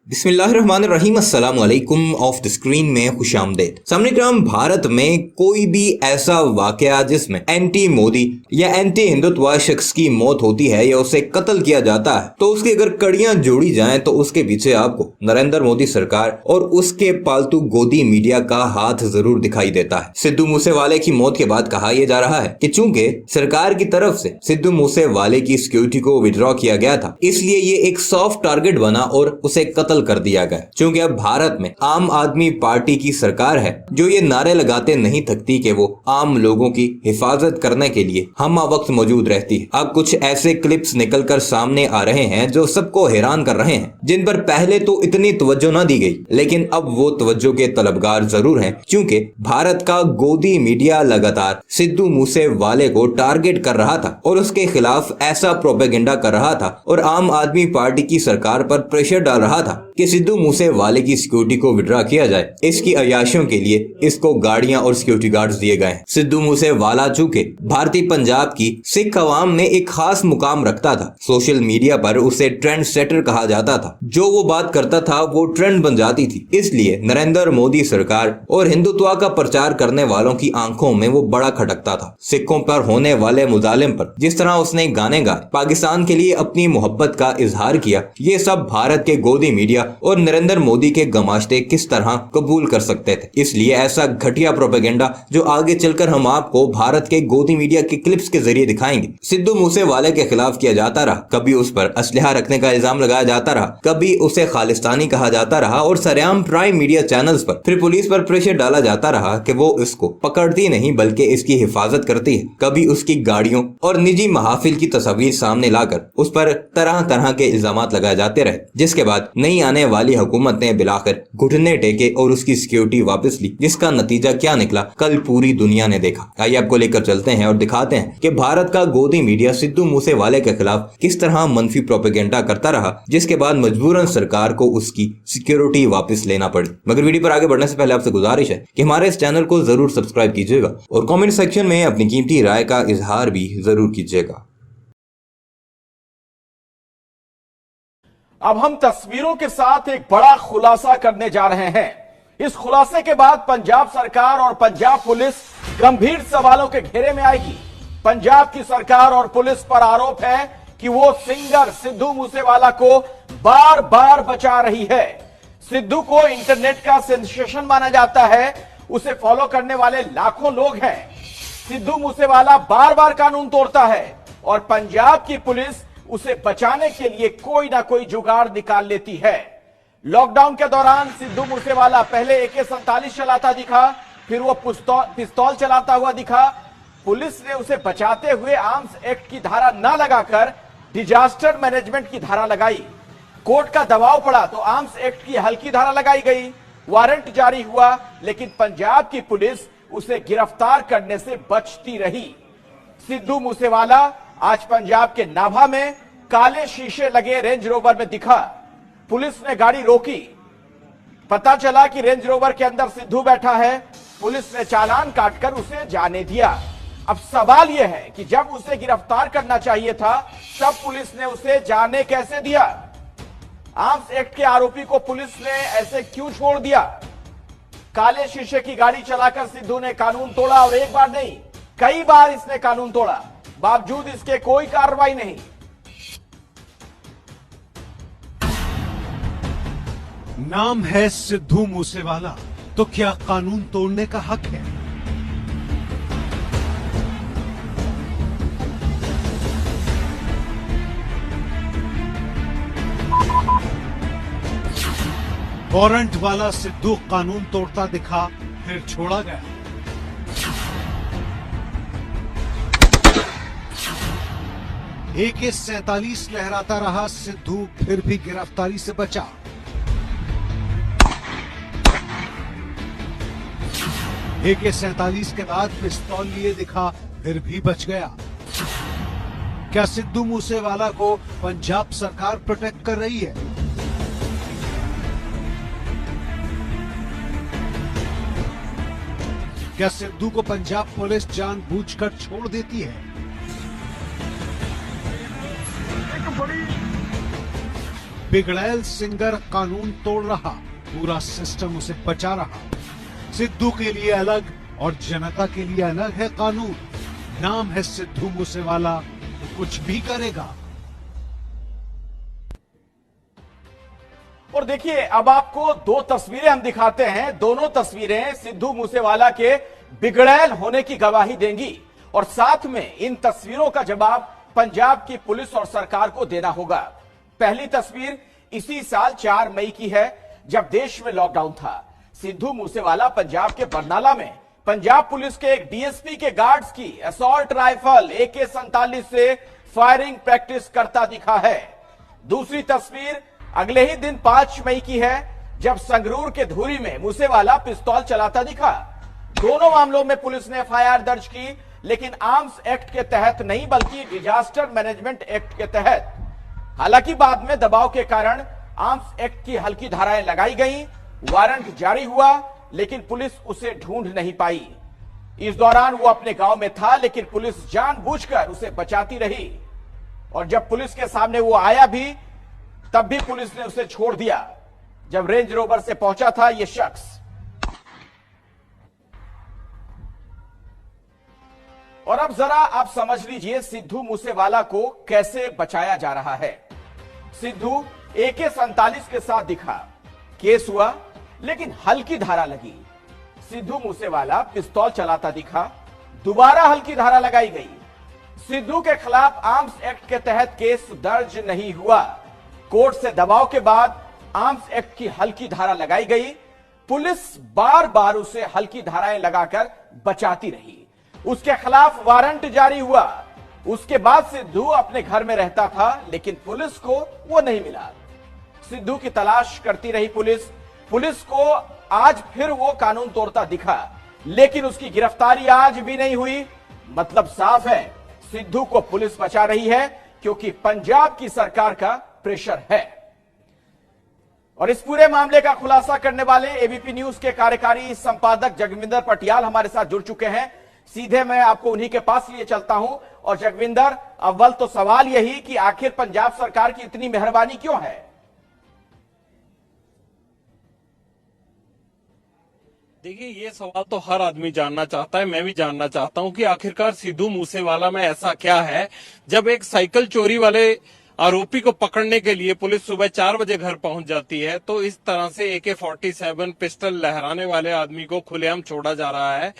बिस्मिल्लाहिर्रहमानिर्रहीम अस्सलाम वालेकुम। ऑफ द स्क्रीन में खुशामदीद। सामने भारत में कोई भी ऐसा वाकया जिसमें एंटी मोदी या एंटी हिंदुत्व शख्स की मौत होती है या उसे कत्ल किया जाता है तो उसकी अगर कड़ियां जोड़ी जाएं तो उसके पीछे आपको नरेंद्र मोदी सरकार और उसके पालतू गोदी मीडिया का हाथ जरूर दिखाई देता है। सिद्धू मूसेवाले की मौत के बाद कहा यह जा रहा है कि चूंकि सरकार की तरफ से सिद्धू मूसेवाले की सिक्योरिटी को विड्रॉ किया गया था, इसलिए ये एक सॉफ्ट टारगेट बना और उसे कत्ल कर दिया गया। क्योंकि अब भारत में आम आदमी पार्टी की सरकार है जो ये नारे लगाते नहीं थकती कि वो आम लोगों की हिफाजत करने के लिए हम वक्त मौजूद रहती है। अब कुछ ऐसे क्लिप्स निकलकर सामने आ रहे हैं जो सबको हैरान कर रहे हैं, जिन पर पहले तो इतनी तवज्जो न दी गई, लेकिन अब वो तवज्जो के तलबगार जरूर हैं, क्योंकि भारत का गोदी मीडिया लगातार सिद्धू मूसेवाले को टारगेट कर रहा था और उसके खिलाफ ऐसा प्रोपेगेंडा कर रहा था और आम आदमी पार्टी की सरकार पर प्रेशर डाल रहा था कि सिद्धू मूसेवाले की सिक्योरिटी को विड्रॉ किया जाए। इसकी अयाशियों के लिए इसको गाड़ियां और सिक्योरिटी गार्ड्स दिए गए। सिद्धू मूसेवाला चूंकि भारतीय पंजाब की सिख अवाम में एक खास मुकाम रखता था, सोशल मीडिया पर उसे ट्रेंड सेटर कहा जाता था। जो वो बात करता था वो ट्रेंड बन जाती थी, इसलिए नरेंद्र मोदी सरकार और हिंदुत्व का प्रचार करने वालों की आंखों में वो बड़ा खटकता था। सिखों पर होने वाले मुजालिम पर जिस तरह उसने गाने गाए, पाकिस्तान के लिए अपनी मोहब्बत का इजहार किया, ये सब भारत के गोदी मीडिया और नरेंद्र मोदी के गमाश्ते किस तरह कबूल कर सकते थे। इसलिए ऐसा घटिया प्रोपेगेंडा जो आगे चलकर हम आपको भारत के गोदी मीडिया के क्लिप्स के जरिए दिखाएंगे, सिद्धू मूसेवाले के खिलाफ किया जाता रहा। कभी उस पर असलहा रखने का इल्जाम लगाया जाता रहा, कभी उसे खालिस्तानी कहा जाता रहा और सरेआम प्राइम मीडिया चैनल्स पर फिर पुलिस पर प्रेशर डाला जाता रहा कि वो इसको पकड़ती नहीं बल्कि इसकी हिफाजत करती है। कभी उसकी गाड़ियों और निजी महाफिल की तस्वीर सामने लाकर उस पर तरह तरह के इल्जाम लगाए जाते रहे, जिसके बाद नई आने वाली हुकूमत ने बिलाकर घुटने टेके और उसकी सिक्योरिटी वापस ली, जिसका नतीजा क्या निकला कल पूरी दुनिया ने देखा। आइए आपको लेकर चलते हैं और दिखाते हैं कि भारत का गोदी मीडिया सिद्धू मूसेवाले के खिलाफ किस तरह मनफी प्रोपेगेंडा करता रहा, जिसके बाद मजबूरन सरकार को उसकी सिक्योरिटी वापस लेना पड़ी। मगर वीडियो पर आगे बढ़ने से पहले आपसे गुजारिश है कि हमारे इस चैनल को जरूर सब्सक्राइब कीजिएगा और कमेंट सेक्शन में अपनी कीमती राय का इजहार भी जरूर कीजिएगा। अब हम तस्वीरों के साथ एक बड़ा खुलासा करने जा रहे हैं। इस खुलासे के बाद पंजाब सरकार और पंजाब पुलिस गंभीर सवालों के घेरे में आएगी। पंजाब की सरकार और पुलिस पर आरोप है कि वो सिंगर सिद्धू मूसेवाला को बार बार बचा रही है। सिद्धू को इंटरनेट का सेंसेशन माना जाता है, उसे फॉलो करने वाले लाखों लोग हैं। सिद्धू मूसेवाला बार बार कानून तोड़ता है और पंजाब की पुलिस उसे बचाने के लिए कोई ना कोई जुगाड़ निकाल लेती है। लॉकडाउन के दौरान सिद्धू मूसेवाला पहले AK-47 चलाता दिखा, फिर वो पिस्तौल चलाता हुआ दिखा। पुलिस ने उसे बचाते हुए आर्म्स एक्ट की धारा न लगाकर डिजास्टर मैनेजमेंट की धारा लगाई। कोर्ट का दबाव पड़ा तो आर्म्स एक्ट की हल्की धारा लगाई गई, वारंट जारी हुआ, लेकिन पंजाब की पुलिस उसे गिरफ्तार करने से बचती रही। सिद्धू मूसेवाला आज पंजाब के नाभा में काले शीशे लगे रेंज रोवर में दिखा। पुलिस ने गाड़ी रोकी, पता चला कि रेंज रोवर के अंदर सिद्धू बैठा है। पुलिस ने चालान काटकर उसे जाने दिया। अब सवाल यह है कि जब उसे गिरफ्तार करना चाहिए था तब पुलिस ने उसे जाने कैसे दिया? आर्म्स एक्ट के आरोपी को पुलिस ने ऐसे क्यों छोड़ दिया? काले शीशे की गाड़ी चलाकर सिद्धू ने कानून तोड़ा और एक बार नहीं, कई बार इसने कानून तोड़ा, बावजूद इसके कोई कार्रवाई नहीं। नाम है सिद्धू मूसेवाला, तो क्या कानून तोड़ने का हक है? वारंट वाला सिद्धू कानून तोड़ता दिखा, फिर छोड़ा गया। AK-47 लहराता रहा सिद्धू, फिर भी गिरफ्तारी से बचा। AK-47 के बाद पिस्तौल लिए दिखा, फिर भी बच गया। क्या सिद्धू मूसेवाला को पंजाब सरकार प्रोटेक्ट कर रही है? क्या सिद्धू को पंजाब पुलिस जानबूझकर छोड़ देती है? बिगड़ैल सिंगर कानून तोड़ रहा, पूरा सिस्टम उसे बचा रहा। सिद्धू के लिए अलग और जनता के लिए अलग है कानून। नाम है सिद्धू मूसेवाला, तो कुछ भी करेगा। और देखिए, अब आपको दो तस्वीरें हम दिखाते हैं। दोनों तस्वीरें सिद्धू मूसेवाला के बिगड़ैल होने की गवाही देंगी और साथ में इन तस्वीरों का जवाब पंजाब की पुलिस और सरकार को देना होगा। पहली तस्वीर इसी साल 4 मई की है, जब देश में लॉकडाउन था। सिद्धू मूसेवाला पंजाब के बरनाला में पंजाब पुलिस के एक डीएसपी के गार्ड्स की असॉल्ट राइफल AK-47 से फायरिंग प्रैक्टिस करता दिखा है। दूसरी तस्वीर अगले ही दिन 5 मई की है, जब संगरूर के धुरी में मूसेवाला पिस्तौल चलाता दिखा। दोनों मामलों में पुलिस ने FIR दर्ज की, लेकिन आर्म्स एक्ट के तहत नहीं, बल्कि डिजास्टर मैनेजमेंट एक्ट के तहत। हालांकि बाद में दबाव के कारण आर्म्स एक्ट की हल्की धाराएं लगाई गईं, वारंट जारी हुआ, लेकिन पुलिस उसे ढूंढ नहीं पाई। इस दौरान वो अपने गांव में था, लेकिन पुलिस जानबूझकर उसे बचाती रही और जब पुलिस के सामने वो आया भी, तब भी पुलिस ने उसे छोड़ दिया। जब रेंज रोवर से पहुंचा था ये शख्स। और अब जरा आप समझ लीजिए सिद्धू मूसेवाला को कैसे बचाया जा रहा है। सिद्धू AK-47 के साथ दिखा, केस हुआ, लेकिन हल्की धारा लगी। सिद्धू मूसेवाला पिस्तौल चलाता दिखा, दोबारा हल्की धारा लगाई गई। सिद्धू के खिलाफ आर्म्स एक्ट के तहत केस दर्ज नहीं हुआ। कोर्ट से दबाव के बाद आर्म्स एक्ट की हल्की धारा लगाई गई। पुलिस बार बार उसे हल्की धाराएं लगाकर बचाती रही। उसके खिलाफ वारंट जारी हुआ। उसके बाद सिद्धू अपने घर में रहता था, लेकिन पुलिस को वो नहीं मिला। सिद्धू की तलाश करती रही पुलिस को आज फिर वो कानून तोड़ता दिखा, लेकिन उसकी गिरफ्तारी आज भी नहीं हुई। मतलब साफ है, सिद्धू को पुलिस बचा रही है, क्योंकि पंजाब की सरकार का प्रेशर है। और इस पूरे मामले का खुलासा करने वाले एबीपी न्यूज के कार्यकारी संपादक जगविंदर पटियाल हमारे साथ जुड़ चुके हैं। सीधे मैं आपको उन्हीं के पास लिए चलता हूं। और जगविंदर, अव्वल तो सवाल यही कि आखिर पंजाब सरकार की इतनी मेहरबानी क्यों है? देखिए, ये सवाल तो हर आदमी जानना चाहता है। मैं भी जानना चाहता हूं कि आखिरकार सिद्धू मूसेवाला में ऐसा क्या है, जब एक साइकिल चोरी वाले आरोपी को पकड़ने के लिए पुलिस सुबह 4 बजे घर पहुंच जाती है, तो इस तरह से AK-47 पिस्टल लहराने वाले आदमी को खुलेआम छोड़ा जा रहा है।